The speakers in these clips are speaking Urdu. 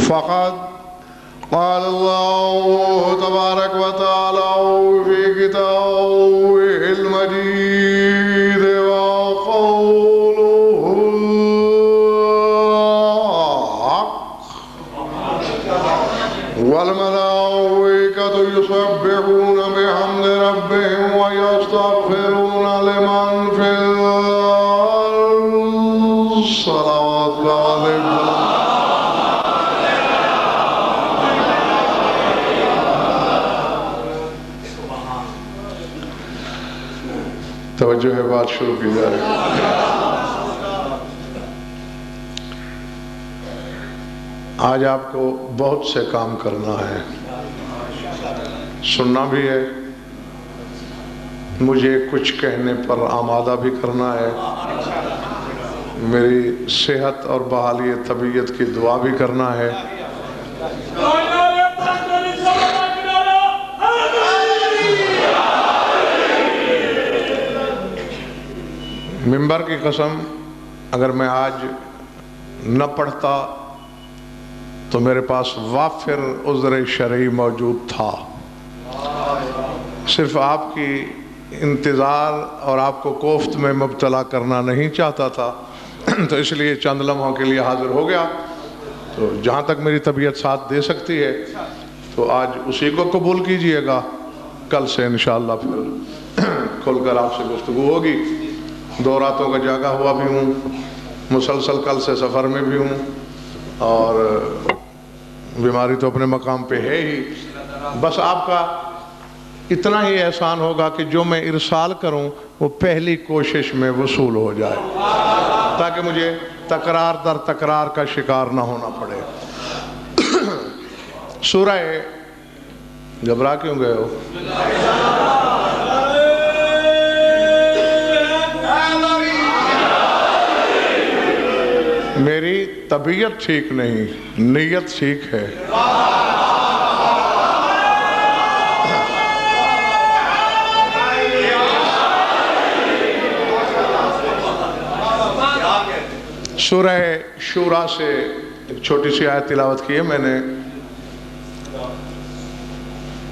فقد قال الله تبارك وتعالى في كتابه المجيد وقوله الحق والملائكة يسبحون بحمد ربهم ويستغفرون لمن في الأرض صلوات الله. توجہ ہے، بات شروع کی جا رہی ہے. آج آپ کو بہت سے کام کرنا ہے، سننا بھی ہے، مجھے کچھ کہنے پر آمادہ بھی کرنا ہے، میری صحت اور بحالی طبیعت کی دعا بھی کرنا ہے. ممبر کی قسم، اگر میں آج نہ پڑھتا تو میرے پاس وافر عذر شرعی موجود تھا. صرف آپ کی انتظار اور آپ کو کوفت میں مبتلا کرنا نہیں چاہتا تھا، تو اس لیے چند لمحوں کے لیے حاضر ہو گیا. تو جہاں تک میری طبیعت ساتھ دے سکتی ہے تو آج اسی کو قبول کیجئے گا. کل سے انشاءاللہ پھر کھل کر آپ سے گفتگو ہوگی. 2 راتوں کا جاگا ہوا بھی ہوں، مسلسل کل سے سفر میں بھی ہوں، اور بیماری تو اپنے مقام پہ ہے ہی. بس آپ کا اتنا ہی احسان ہوگا کہ جو میں ارسال کروں وہ پہلی کوشش میں وصول ہو جائے، تاکہ مجھے تکرار در تکرار کا شکار نہ ہونا پڑے. سورہ گھبرا کیوں گئے ہو؟ میری طبیعت ٹھیک نہیں، نیت ٹھیک ہے. سورہ شورا سے ایک چھوٹی سی آیت تلاوت کی ہے میں نے.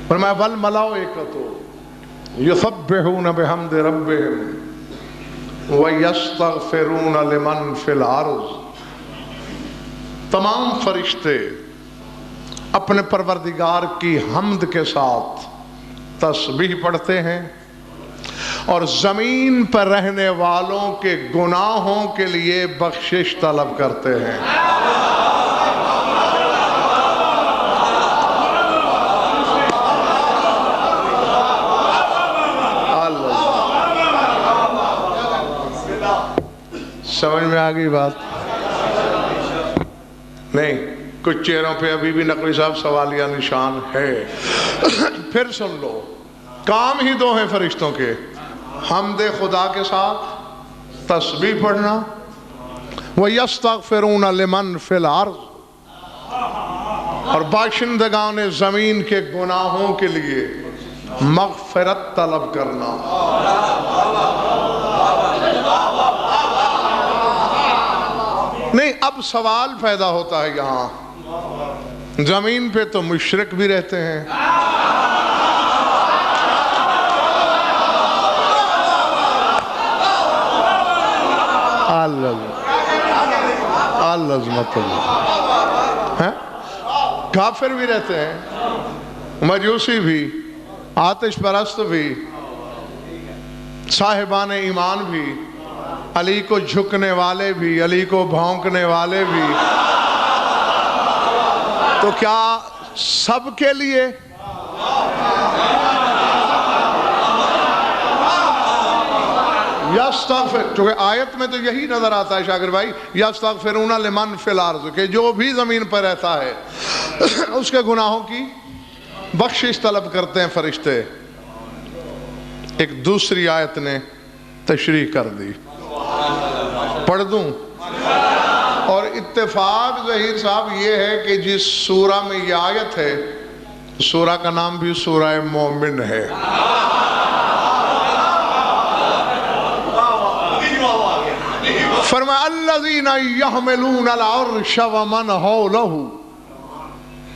فرمایا وَالْمَلَائِكَةُ يُسَبِّحُونَ بِحَمْدِ رَبِّهِمْ وَيَسْتَغْفِرُونَ لِمَنْ فِي الْأَرْضِ. تمام فرشتے اپنے پروردگار کی حمد کے ساتھ تسبیح پڑھتے ہیں اور زمین پر رہنے والوں کے گناہوں کے لیے بخشش طلب کرتے ہیں. سمجھ میں آ گئی بات؟ نہیں، کچھ چہروں پہ ابھی بھی نقوی صاحب سوالیہ نشان ہے. پھر سن لو، کام ہی 2 ہیں فرشتوں کے، حمد خدا کے ساتھ تسبیح پڑھنا، وَيَسْتَغْفِرُونَ لِمَنْ فِي الْأَرْضِ، اور باشندگان زمین کے گناہوں کے لیے مغفرت طلب کرنا. نہیں، اب سوال پیدا ہوتا ہے یہاں، زمین پہ تو مشرک بھی رہتے ہیں، العظمت اللہ، کافر بھی رہتے ہیں، مجوسی بھی، آتش پرست بھی، صاحبان ایمان بھی، علی کو جھکنے والے بھی، علی کو بھونکنے والے بھی. تو کیا سب کے لیے؟ یستغفر، چونکہ آیت میں تو یہی نظر آتا ہے شاکر بھائی، یستغفرون لمن فی الارض، کہ جو بھی زمین پر رہتا ہے اس کے گناہوں کی بخشش طلب کرتے ہیں فرشتے. ایک دوسری آیت نے تشریح کر دی، پڑھ دوں؟ اور اتفاق ظہیر صاحب یہ ہے کہ جس سورہ میں یہ آیت ہے، سورہ کا نام بھی سورہ مومن ہے. فرمایا الذین یحملون العرش ومن حولہ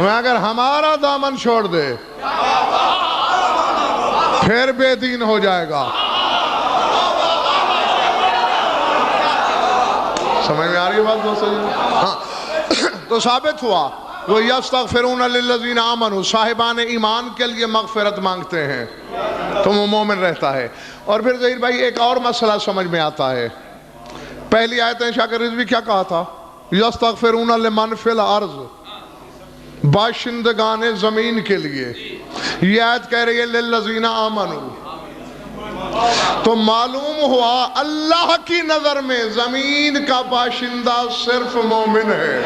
میں اگر ہمارا دامن چھوڑ دے پھر بے دین ہو جائے گا. سمجھ میں آ رہی ہے بات دوستو؟ ہاں تو ثابت ہوا وہ یستغفرون للذین آمنوا، صاحبان ایمان کے لیے مغفرت مانگتے ہیں تو وہ مومن رہتا ہے. اور پھر ظہیر بھائی ایک اور مسئلہ سمجھ میں آتا ہے. پہلی آیت شاکر رضوی کیا کہا تھا؟ یستغفرون لمن فی الارض، باشندگان زمین کے لیے. یہ آیت کہہ رہی ہے للذین آمنوا. تو معلوم ہوا اللہ کی نظر میں زمین کا باشندہ صرف مومن ہے.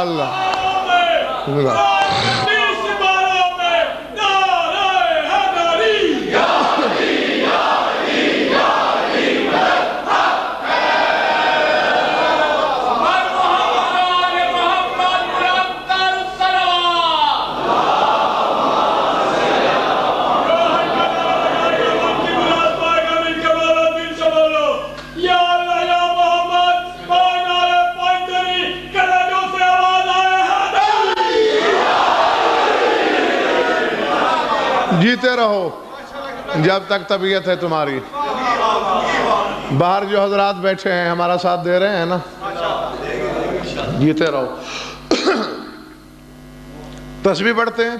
اللہ جیتے رہو جب تک طبیعت ہے تمہاری. باہر جو حضرات بیٹھے ہیں ہمارا ساتھ دے رہے ہیں نا، جیتے رہو. تسبیح پڑھتے ہیں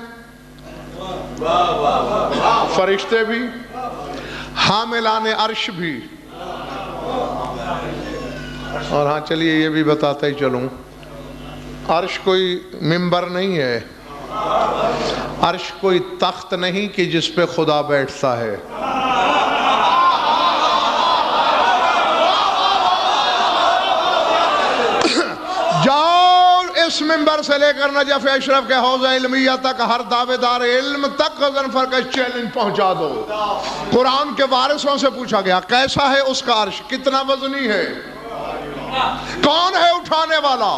فرشتے بھی، حاملان عرش بھی. اور ہاں چلیے یہ بھی بتاتا ہی چلوں، عرش کوئی منبر نہیں ہے، عرش کوئی تخت نہیں کہ جس پہ خدا بیٹھتا ہے. جاؤ اس منبر سے لے کر نجف اشرف کے حوض علمیہ تک ہر دعوے دار علم تک غضنفر کا چیلنج پہنچا دو. قرآن کے وارثوں سے پوچھا گیا کیسا ہے اس کا عرش، کتنا وزنی ہے، کون ہے اٹھانے والا؟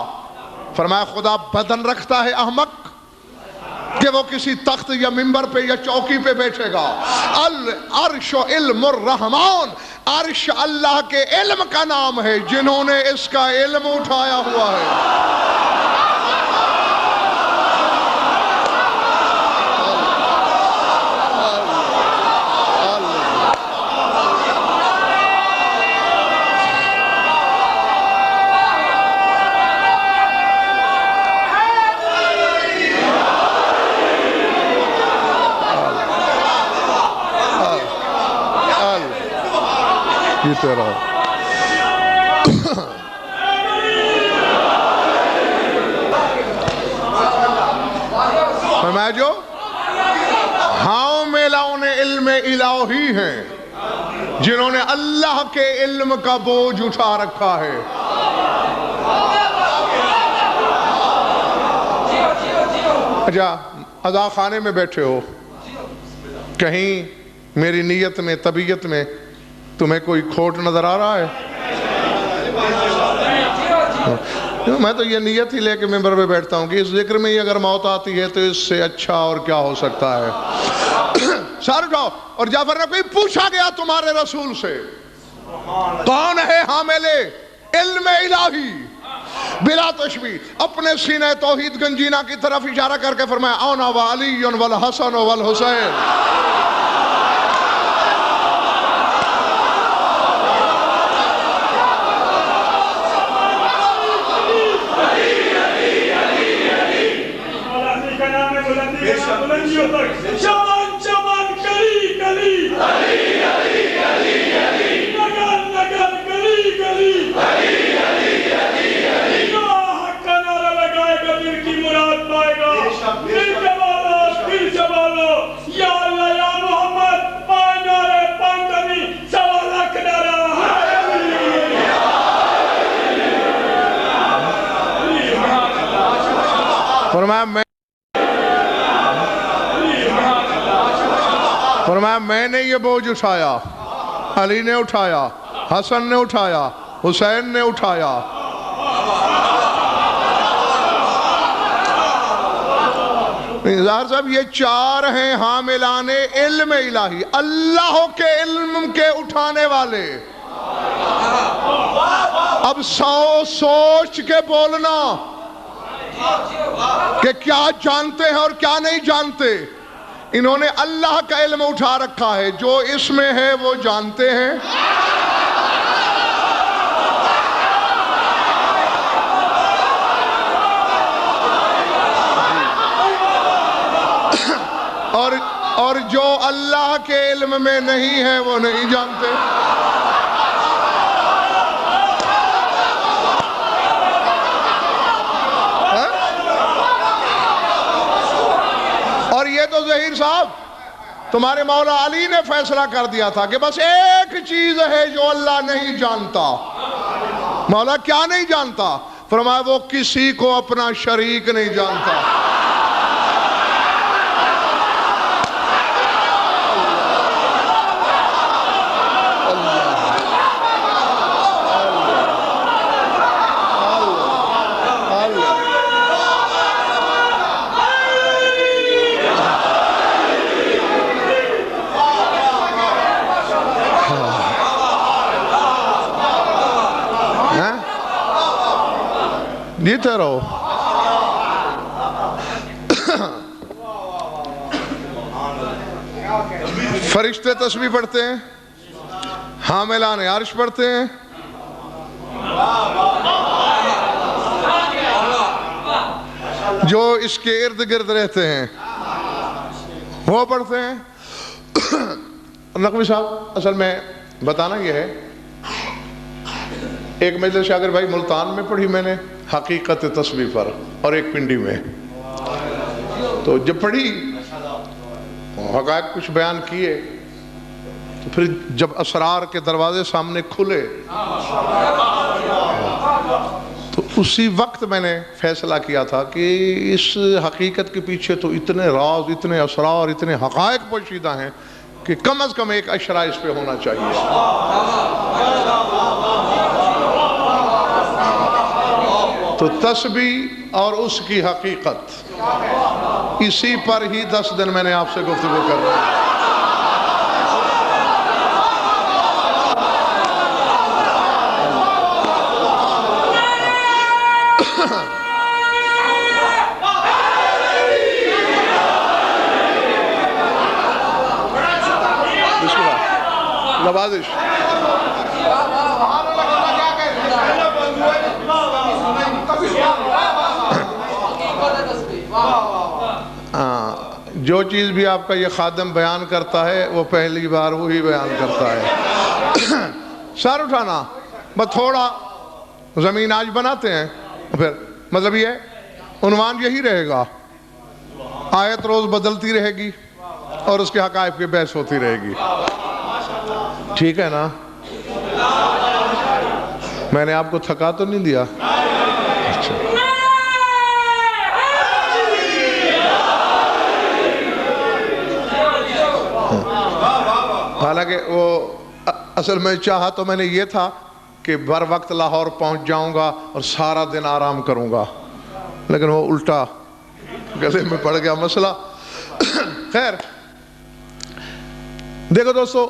فرمایا خدا بدن رکھتا ہے احمق کہ وہ کسی تخت یا منبر پہ یا چوکی پہ بیٹھے گا. العرش علم الرحمن، عرش اللہ کے علم کا نام ہے جنہوں نے اس کا علم اٹھایا ہوا ہے. جیتے رہو. فرمایا جو ہاؤ میلاؤں علم الہی ہیں جنہوں نے اللہ کے علم کا بوجھ اٹھا رکھا ہے. اچھا اذا خانے میں بیٹھے ہو، کہیں میری نیت میں طبیعت میں تمہیں کوئی کھوٹ نظر آ رہا ہے؟ میں تو یہ نیت ہی لے کے ممبر پہ بیٹھتا ہوں کہ اس ذکر میں ہی اگر موت آتی ہے تو اس سے اچھا اور کیا ہو سکتا ہے. سر اٹھاؤ. اور جعفر نے کوئی پوچھا گیا تمہارے رسول سے کون ہے حامل علم الہی؟ بلا تشبیہ اپنے سینہ توحید گنجینہ کی طرف اشارہ کر کے فرمایا انا و علی والحسن والحسین. فرمایا میں نے یہ بوجھ اٹھایا، علی نے اٹھایا، حسن نے اٹھایا، حسین نے اٹھایا. ظاہر صاحب یہ چار ہیں حاملان علم الہی، اللہ کے علم کے اٹھانے والے. اب سوچ کے بولنا کہ کیا جانتے ہیں اور کیا نہیں جانتے. انہوں نے اللہ کا علم اٹھا رکھا ہے، جو اس میں ہے وہ جانتے ہیں. اور جو اللہ کے علم میں نہیں ہے وہ نہیں جانتے. اور یہ تو ظہیر صاحب تمہارے مولا علی نے فیصلہ کر دیا تھا کہ بس ایک چیز ہے جو اللہ نہیں جانتا. مولا کیا نہیں جانتا؟ فرمایا وہ کسی کو اپنا شریک نہیں جانتا. جیتے رہو. فرشتے تسبیح پڑھتے ہیں، حاملان عرش پڑھتے ہیں، جو اس کے ارد گرد رہتے ہیں وہ پڑھتے ہیں. نقوی صاحب اصل میں بتانا یہ ہے، ایک مجلس شاگرد بھائی ملتان میں پڑھی میں نے حقیقت تسبیح پر، اور ایک پنڈی میں. تو جب پڑھی حقائق کچھ بیان کیے، تو پھر جب اسرار کے دروازے سامنے کھلے تو اسی وقت میں نے فیصلہ کیا تھا کہ اس حقیقت کے پیچھے تو اتنے راز، اتنے اسرار، اتنے حقائق پوشیدہ ہیں کہ کم از کم ایک اشرا اس پہ ہونا چاہیے. تو تسبیح اور اس کی حقیقت، اسی پر ہی 10 دن میں نے آپ سے گفتگو کر رہا ہوں. نوازش جو چیز بھی آپ کا یہ خادم بیان کرتا ہے وہ پہلی بار وہی بیان کرتا ہے. سر اٹھانا، بس تھوڑا زمین آج بناتے ہیں، پھر مطلب یہ عنوان یہی رہے گا، آیت روز بدلتی رہے گی اور اس کے حقائق کی بحث ہوتی رہے گی. ٹھیک ہے نا؟ میں نے آپ کو تھکا تو نہیں دیا؟ اچھا. حالانکہ وہ اصل میں چاہا تو میں نے یہ تھا کہ بر وقت لاہور پہنچ جاؤں گا اور سارا دن آرام کروں گا، لیکن وہ الٹا گلے میں پڑ گیا مسئلہ. خیر دیکھو دوستو،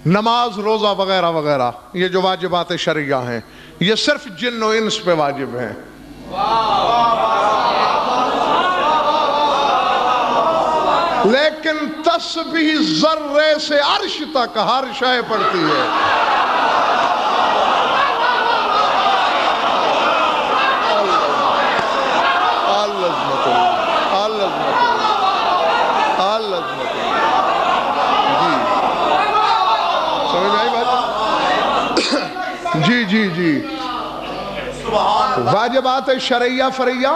نماز، روزہ وغیرہ وغیرہ یہ جو واجبات شرعیہ ہیں یہ صرف جن و انس پہ واجب ہیں. لیکن تسبیح ذرے سے عرش تک ہر شے پڑتی ہے. جی جی جی واجبات شرعیہ فرعیہ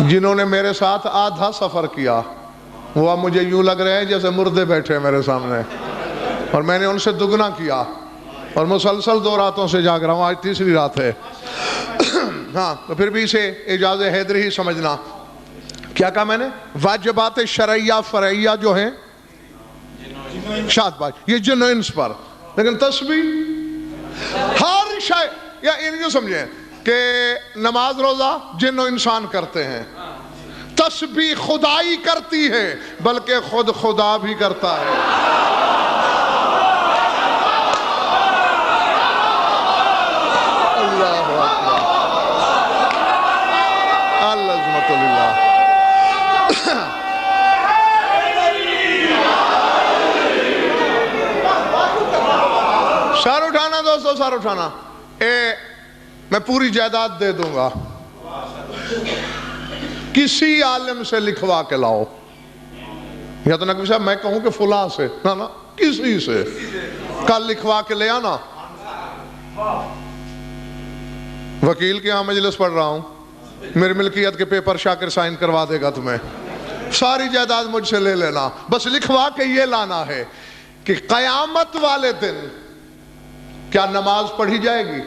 جنہوں نے میرے ساتھ آدھا سفر کیا وہ اب مجھے یوں لگ رہے ہیں جیسے مردے بیٹھے میرے سامنے، اور میں نے ان سے دگنا کیا اور مسلسل 2 راتوں سے جاگ رہا ہوں، آج تیسری رات ہے. ہاں تو پھر بھی اسے اعجاز حیدری ہی سمجھنا. کیا کہا میں نے؟ واجبات شرعیہ فرعیہ جو ہیں شاد بات یہ جن و انس پر، لیکن تسبیح ہر شے، یا ان کو سمجھیں کہ نماز روزہ جن و انسان کرتے ہیں، تسبیح خدائی کرتی ہے بلکہ خود خدا بھی کرتا ہے۔ اللہ اکبر، العظمت للہ۔ سر اٹھانا دوستو، سر اٹھانا۔ میں پوری جائیداد دے دوں گا، کسی عالم سے لکھوا کے لاؤ۔ یا تو نقوی صاحب میں کہوں کہ فلاں سے، نا کسی سے کل لکھوا کے لے آنا۔ وکیل کے ہاں مجلس پڑھ رہا ہوں، میری ملکیت کے پیپر شاکر سائن کروا دے گا تمہیں، ساری جائیداد مجھ سے لے لینا، بس لکھوا کے یہ لانا ہے کہ قیامت والے دن کیا نماز پڑھی جائے گی؟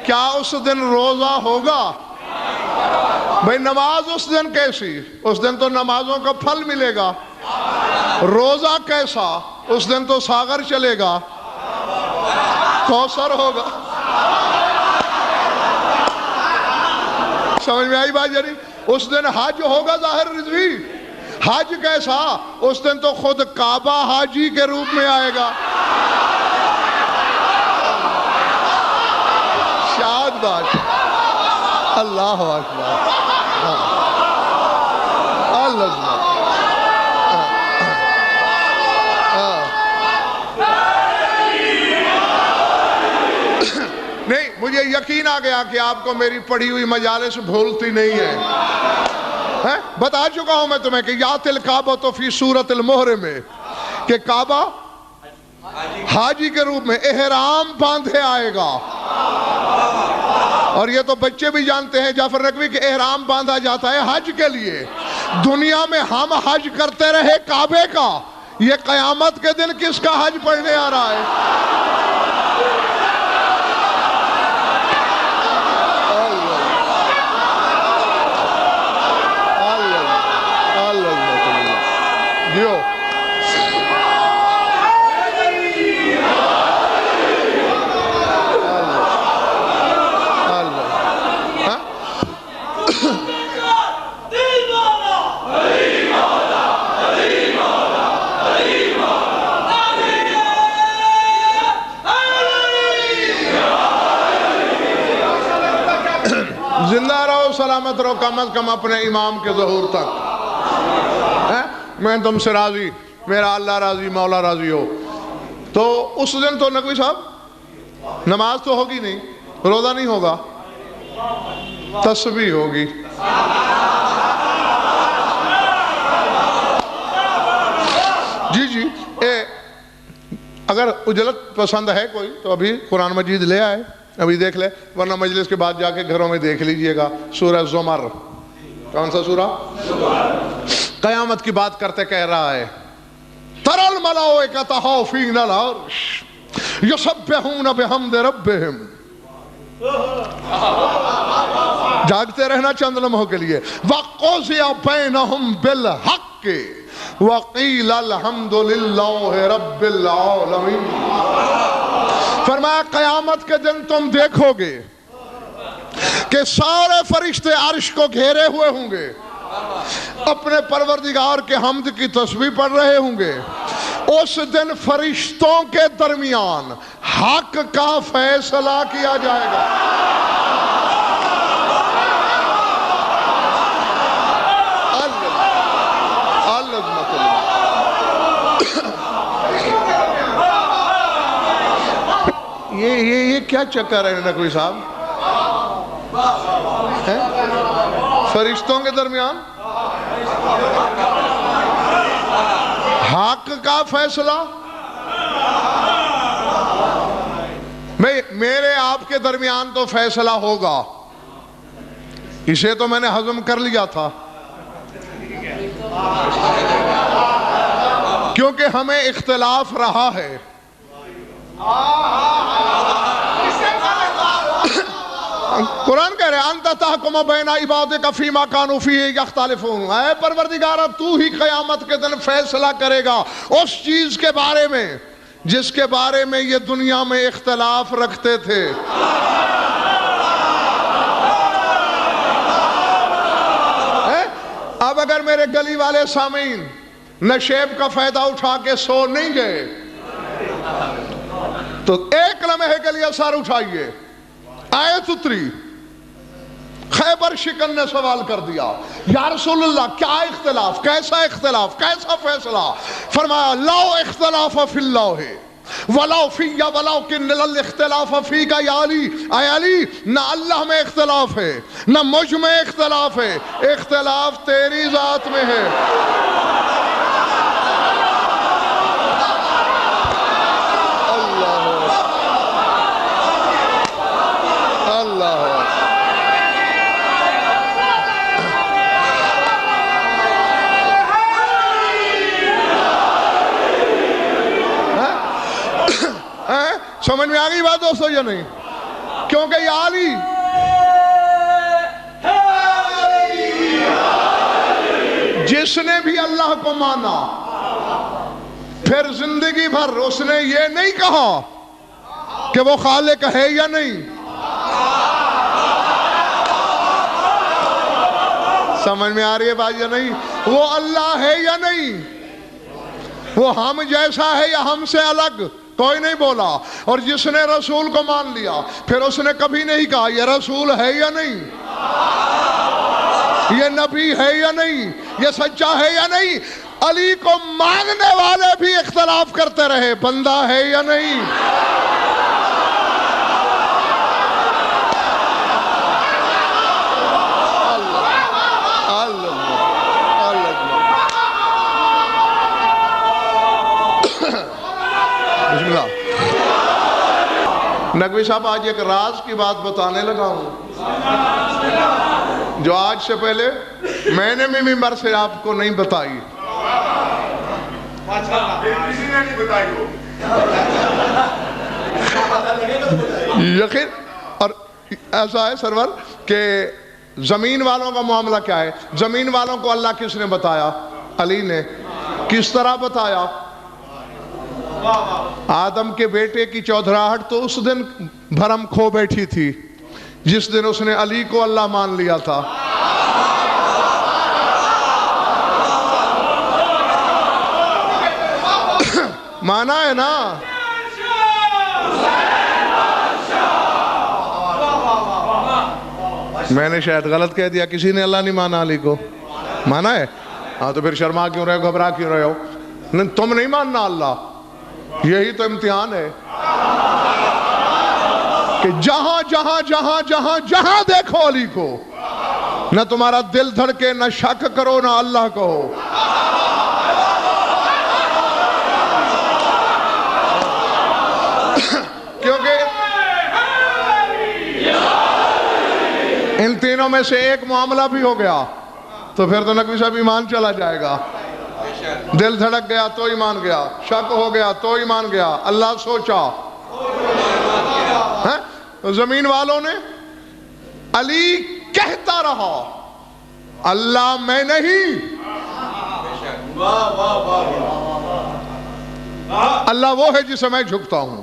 کیا اس دن روزہ ہوگا؟ بھئی نماز اس دن کیسی؟ اس دن تو نمازوں کا پھل ملے گا۔ روزہ کیسا؟ اس دن تو ساغر چلے گا، کوثر ہوگا۔ سمجھ میں آئی بات جاری؟ اس دن حج ہوگا ظاہر رضوی۔ حج کیسا؟ اس دن تو خود کعبہ حاجی کے روپ میں آئے گا۔ شاد بات، اللہ اکبر، اللہ نہیں، مجھے یقین آ گیا کہ آپ کو میری پڑھی ہوئی مجالس بھولتی نہیں ہے۔ بتا چکا ہوں میں تمہیں کہ یات الکعبہ فی سورۃ المحرم میں کہ کعبہ حاجی کے روپ میں احرام باندھے آئے گا۔ اور یہ تو بچے بھی جانتے ہیں جعفر نقوی کہ احرام باندھا جاتا ہے حج کے لیے۔ دنیا میں ہم حج کرتے رہے کعبے کا، یہ قیامت کے دن کس کا حج پڑھنے آ رہا ہے؟ زندہ رہو، سلامت رہو، کم از کم اپنے امام کے ظہور تک۔ میں تم سے راضی، میرا اللہ راضی، مولا راضی ہو۔ تو اس دن تو نقوی صاحب نماز تو ہوگی نہیں، روزہ نہیں ہوگا، تسبیح ہوگی۔ جی اگر اجلت پسند ہے کوئی تو ابھی قرآن مجید لے آئے، ابھی دیکھ لے، ورنہ مجلس کے بعد جا کے گھروں میں دیکھ لیجئے گا۔ سورہ زمر، کون سا سورہ؟ قیامت کی بات کرتے کہہ رہا ہے تَرَى الْمَلَائِكَةَ حَافِينَ الْعَرْشِ يُسَبِّحُونَ بِحَمْدِ رَبِّهِمْ۔ جاگتے رہنا چند لمحوں کے لیے۔ وَقُضِيَ بَيْنَهُمْ بِالْحَقِّ وَقِيلَ الْحَمْدُ لِلَّهِ رَبِّ الْعَالَمِينَ۔ فرمایا قیامت کے دن تم دیکھو گے کہ سارے فرشتے عرش کو گھیرے ہوئے ہوں گے، اپنے پروردگار کے حمد کی تسبیح پڑھ رہے ہوں گے۔ اس دن فرشتوں کے درمیان حق کا فیصلہ کیا جائے گا۔ یہ کیا چکر ہے نقوی صاحب؟ فرشتوں کے درمیان حق کا فیصلہ؟ میرے آپ کے درمیان تو فیصلہ ہوگا، اسے تو میں نے ہضم کر لیا تھا، کیونکہ ہمیں اختلاف رہا ہے۔ قرآن کہہ رہے ہیں انت تحکم بین عبادک فیما کانوا فیہ یختلفون، اے پروردگارہ تو ہی قیامت کے دن فیصلہ کرے گا اس چیز کے بارے میں جس کے بارے میں یہ دنیا میں اختلاف رکھتے تھے۔ اب اگر میرے گلی والے سامعین نشیب کا فائدہ اٹھا کے سو نہیں گئے تو ایک لمحے کے لیے سر اٹھائیے، آیت اتری، خیبر شکن نے سوال کر دیا، یا رسول اللہ کیا اختلاف، کیسا اختلاف، کیسا فیصلہ؟ فرمایا لا اختلاف فی اللہ وَلَوْ فِيَّ وَلَوْكِنَّ الْاخْتِلَافَ فِيكَ یا علی، اے علی نہ اللہ میں اختلاف ہے نہ مجھ میں اختلاف ہے، اختلاف تیری ذات میں ہے۔ سمجھ میں آگئی بات دوستو یا نہیں؟ کیونکہ یا علی جس نے بھی اللہ کو مانا پھر زندگی بھر اس نے یہ نہیں کہا کہ وہ خالق ہے یا نہیں، سمجھ میں آ رہی ہے بات یا نہیں؟ وہ اللہ ہے یا نہیں، وہ ہم جیسا ہے یا ہم سے الگ، کوئی نہیں بولا۔ اور جس نے رسول کو مان لیا پھر اس نے کبھی نہیں کہا یہ رسول ہے یا نہیں، یہ نبی ہے یا نہیں، یہ سچا ہے یا نہیں۔ علی کو ماننے والے بھی اختلاف کرتے رہے، بندہ ہے یا نہیں۔ بسم اللہ۔ نقوی صاحب آج ایک راز کی بات بتانے لگا ہوں جو آج سے پہلے میں نے بھی ممبر سے آپ کو نہیں بتائی۔ کسی نے نہیں بتائی ہو یقین۔ اور ایسا ہے سرور کہ زمین والوں کا معاملہ کیا ہے؟ زمین والوں کو اللہ کس نے بتایا؟ علی نے۔ کس طرح بتایا؟ آدم کے بیٹے کی چودھراہٹ تو اس دن بھرم کھو بیٹھی تھی جس دن اس نے علی کو اللہ مان لیا تھا۔ مانا ہے نا؟ میں نے شاید غلط کہہ دیا، کسی نے اللہ نہیں مانا علی کو، مانا ہے؟ ہاں تو پھر شرما کیوں رہے ہو، گھبرا کیوں رہے ہو؟ تم نہیں ماننا اللہ، یہی تو امتحان ہے کہ جہاں جہاں جہاں جہاں جہاں دیکھو علی کو، نہ تمہارا دل دھڑکے، نہ شک کرو، نہ اللہ کہو۔ کیونکہ ان تینوں میں سے ایک معاملہ بھی ہو گیا تو پھر تو نقوی صاحب ایمان چلا جائے گا۔ دل دھڑک گیا تو ایمان گیا، شک ہو گیا تو ایمان گیا، اللہ سوچا۔ زمین والوں نے علی کہتا رہا اللہ میں نہیں، اللہ وہ ہے جسے میں جھکتا ہوں۔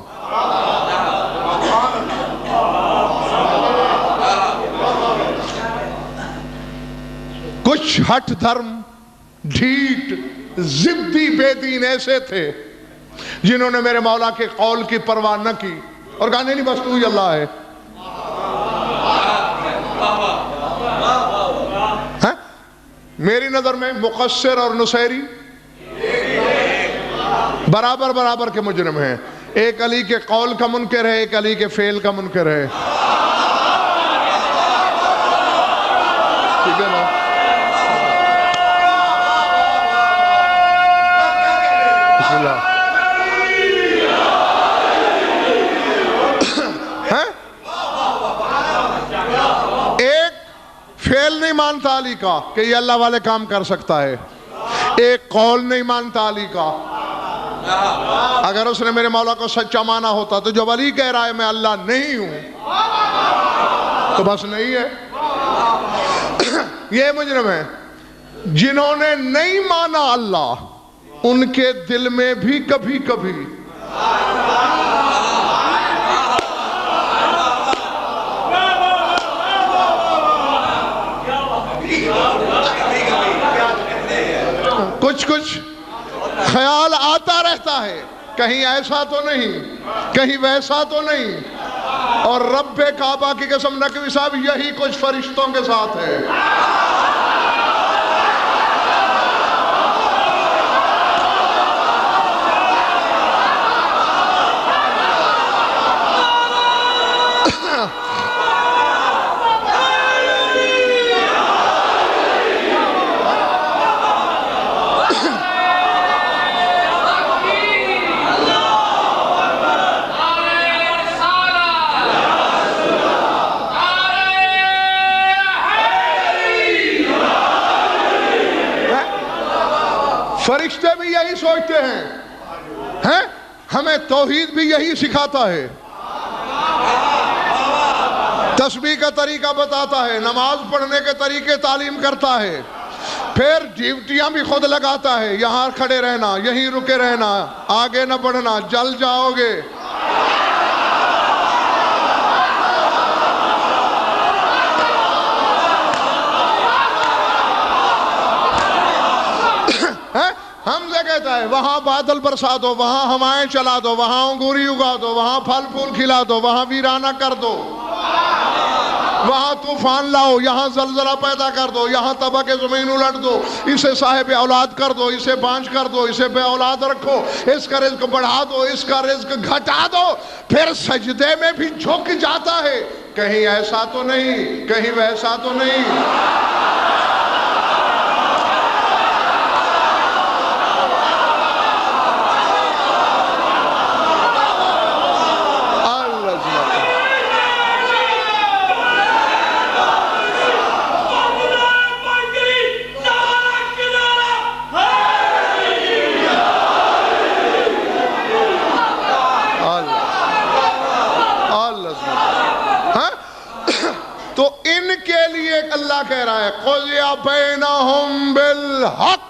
کچھ ہٹ دھرم، ڈھیٹ، ضدی بے دین ایسے تھے جنہوں نے میرے مولا کے قول کی پرواہ نہ کی اور کہا نہیں بس تو ہی اللہ ہے۔ میری نظر میں مقصر اور نصیری برابر برابر کے مجرم ہیں، ایک علی کے قول کا منکر ہے، ایک علی کے فعل کا منکر ہے۔ ٹھیک ہے نا؟ بسم اللہ۔ ایک فعل نہیں مانتا علی کا کہ یہ اللہ والے کام کر سکتا ہے، ایک قول نہیں مانتا علی کا۔ اگر اس نے میرے مولا کو سچا مانا ہوتا تو جب علی کہہ رہا ہے میں اللہ نہیں ہوں تو بس نہیں ہے. یہ مجرم ہے. جنہوں نے نہیں مانا اللہ، ان کے دل میں بھی کبھی کبھی کچھ خیال آتا رہتا ہے، کہیں ایسا تو نہیں، کہیں ویسا تو نہیں. اور رب کعبہ کی قسم نقوی صاحب یہی کچھ فرشتوں کے ساتھ ہے. فرشتے بھی یہی سوچتے ہیں، ہمیں توحید بھی یہی سکھاتا ہے، تسبیح کا طریقہ بتاتا ہے، نماز پڑھنے کے طریقے تعلیم کرتا ہے، پھر ڈیوٹیاں بھی خود لگاتا ہے. یہاں کھڑے رہنا، یہیں رکے رہنا، آگے نہ بڑھنا، جل جاؤ گے. ہم سے کہتا ہے وہاں بادل برسا دو، وہاں ہوائیں چلا دو، وہاں انگوری اگا دو، وہاں پھل پھول کھلا دو، وہاں ویرانہ کر دو، وہاں طوفان لاؤ، یہاں زلزلہ پیدا کر دو، یہاں تباہ کے زمین الٹ دو، اسے صاحب اولاد کر دو، اسے بانج کر دو، اسے بے اولاد رکھو، اس کا رزق بڑھا دو، اس کا رزق گھٹا دو. پھر سجدے میں بھی جھک جاتا ہے، کہیں ایسا تو نہیں، کہیں ویسا تو نہیں. تو ان کے لیے اللہ کہہ رہا ہے قُضِيَ بَيْنَهُمْ بِالْحَقِّ،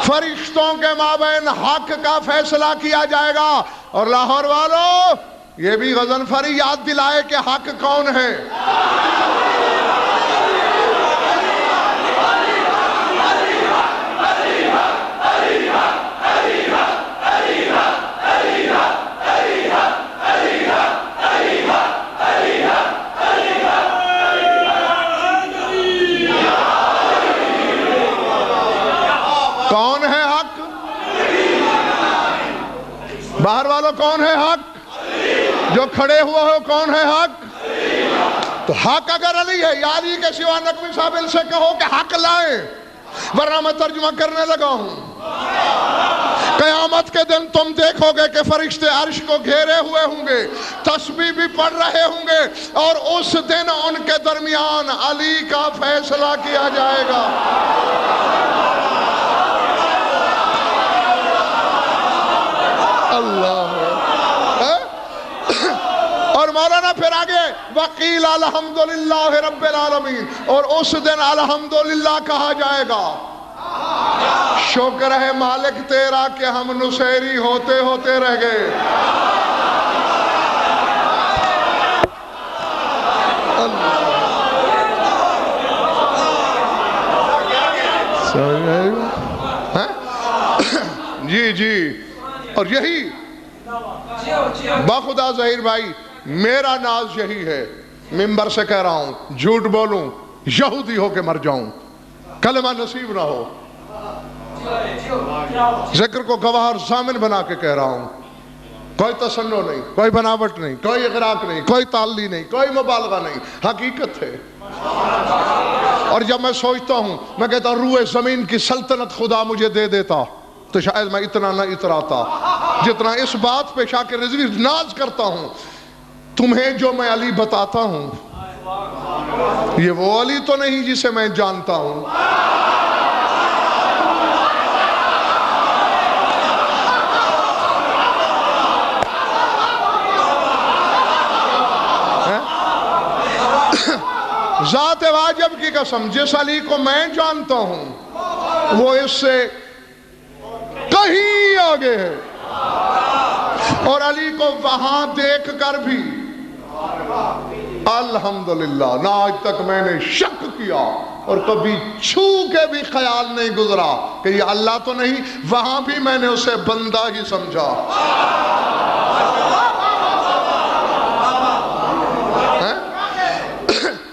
فرشتوں کے مابین حق کا فیصلہ کیا جائے گا. اور لاہور والوں یہ بھی غضنفری یاد دلائے کہ حق کون ہے. کون ہے حق؟ باہر والوں کون ہے حق؟ جو کھڑے ہوئے ہو کون ہے حق؟ تو حق اگر علی ہے یا علی کے سوا نقوی صاحب ان سے کہو کہ حق لائیں، ورنہ میں ترجمہ کرنے لگا ہوں. قیامت کے دن تم دیکھو گے کہ فرشتے عرش کو گھیرے ہوئے ہوں گے، تسبیح بھی پڑھ رہے ہوں گے، اور اس دن ان کے درمیان علی کا فیصلہ کیا جائے گا. اللہ. اور مولانا پھر آگے وقیل الحمدللہ رب العالمین، اور اس دن الحمدللہ کہا جائے گا شکر ہے مالک تیرا کہ ہم نصیری ہوتے ہوتے رہ گئے. جی اور یہی باخدا ظہیر بھائی میرا ناز یہی ہے، ممبر سے کہہ رہا ہوں، جھوٹ بولوں یہودی ہو کے مر جاؤں، کلمہ نصیب نہ ہو، ذکر کو گواہ اور ضامن بنا کے کہہ رہا ہوں. کوئی تصنع نہیں، کوئی بناوٹ نہیں، کوئی اغراق نہیں، کوئی تعلی نہیں، کوئی مبالغہ نہیں، حقیقت ہے. اور جب میں سوچتا ہوں، میں کہتا ہوں روئے زمین کی سلطنت خدا مجھے دے دیتا تو شاید میں اتنا نہ اتراتا جتنا اس بات پہ شاکر رضوی ناز کرتا ہوں. تمہیں جو میں علی بتاتا ہوں یہ وہ علی تو نہیں جسے میں جانتا ہوں. رجب کی قسم، جس علی کو میں جانتا ہوں وہ اس سے کہیں آگے ہے، اور علی کو وہاں دیکھ کر بھی الحمدللہ نہ آج تک میں نے شک کیا اور کبھی چھو کے بھی خیال نہیں گزرا کہ یہ اللہ تو نہیں، وہاں بھی میں نے اسے بندہ ہی سمجھا۔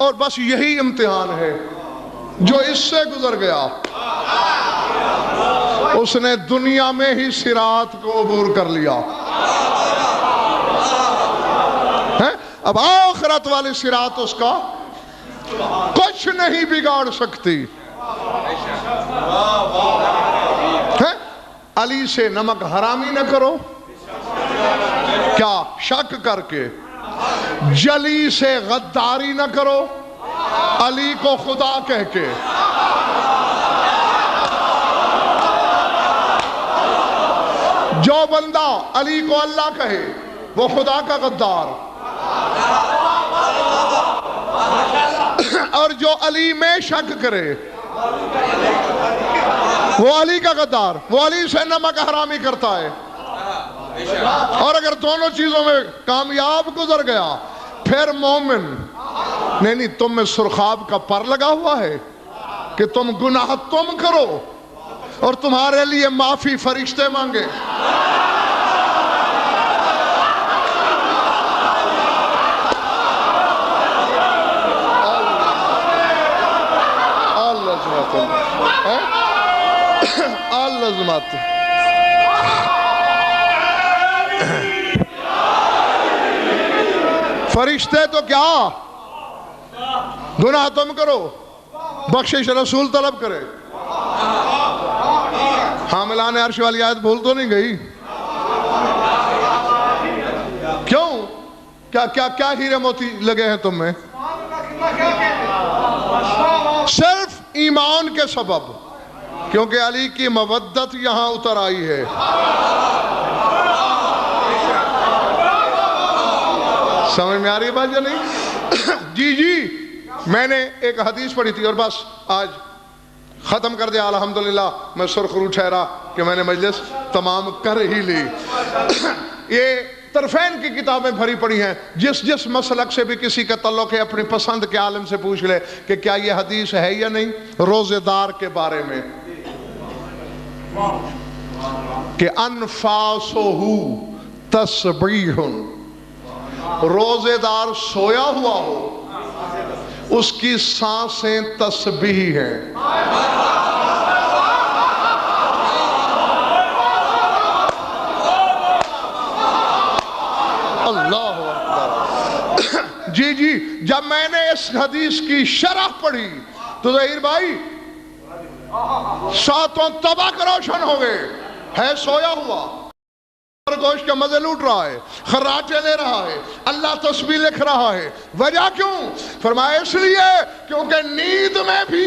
اور بس یہی امتحان ہے، جو اس سے گزر گیا اس نے دنیا میں ہی صراط کو عبور کر لیا، اب آخرت والی صراط اس کا کچھ نہیں بگاڑ سکتی۔ علی سے نمک حرامی نہ کرو، کیا شک کر کے؟ جلی سے غداری نہ کرو، علی کو خدا کہہ کے۔ جو بندہ علی کو اللہ کہے وہ خدا کا غدار، اور جو علی میں شک کرے وہ علی کا غدار، وہ علی سے نمک حرامی کرتا ہے۔ اور اگر دونوں چیزوں میں کامیاب گزر گیا پھر مومن نہیں، تم میں سرخاب کا پر لگا ہوا ہے کہ تم گناہ تم کرو اور تمہارے لیے معافی فرشتے مانگے۔ اللزمات فرشتے تو کیا، گناہ تم کرو، بخشش رسول طلب کرے۔ حاملان عرش والی آیت بھول تو نہیں گئی؟ کیوں؟ کیا ہیرے موتی لگے ہیں تم میں؟ صرف ایمان کے سبب، کیونکہ علی کی مودت یہاں اتر آئی ہے۔ سمجھ میں آ رہی بات یا نہیں؟ جی میں نے ایک حدیث پڑھی تھی اور بس آج ختم کر دیا الحمدللہ۔ میں سرخرو ٹھہرا کہ میں نے مجلس تمام کر ہی لی۔ یہ طرفین کی کتابیں بھری پڑی ہیں، جس مسلک سے بھی کسی کا تعلق ہے اپنی پسند کے عالم سے پوچھ لے کہ کیا یہ حدیث ہے یا نہیں، روزے دار کے بارے میں کہ انفاسہو تسبیح، روزے دار سویا ہوا ہو اس کی سانسیں تسبیح ہیں۔ اللہ اکبر۔ جی جب میں نے اس حدیث کی شرح پڑھی تو ظہیر بھائی ساتوں طبق روشن ہو گئے۔ ہے سویا ہوا، گوشت کا مزے لوٹ رہا ہے، خراٹے لے رہا ہے، اللہ تسبیح لکھ رہا ہے۔ وجہ کیوں؟ فرمایا اس لیے کیونکہ نیند میں بھی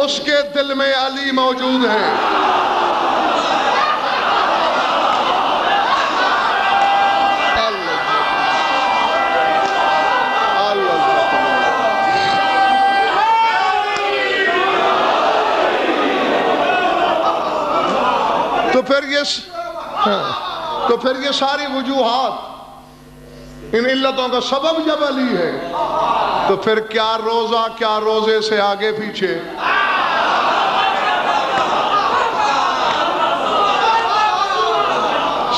اس کے دل میں علی موجود ہے۔ تو پھر یہ ساری وجوہات ان علتوں کا سبب جب علی ہے تو پھر کیا روزہ، کیا روزے سے آگے پیچھے۔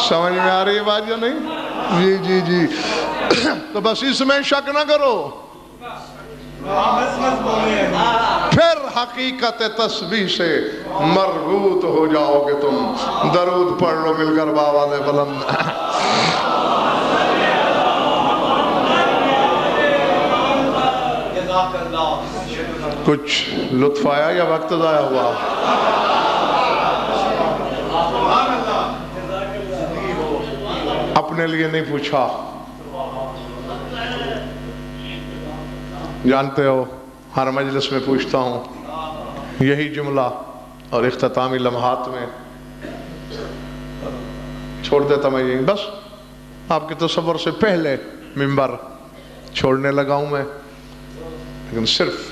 سمجھ میں آ رہی ہے بات یا نہیں؟ جی تو بس اس میں شک نہ کرو، پھر حقیقت تسبیح سے مربوط ہو جاؤ گے تم۔ درود پڑھ لو مل کر باوالِ بلند۔ کچھ لطف آیا یا وقت ضائع ہوا؟ اپنے لیے نہیں پوچھا، جانتے ہو ہر مجلس میں پوچھتا ہوں یہی جملہ اور اختتامی لمحات میں چھوڑ دیتا میں یہی، بس آپ کے تصور سے پہلے منبر چھوڑنے لگا ہوں میں، لیکن صرف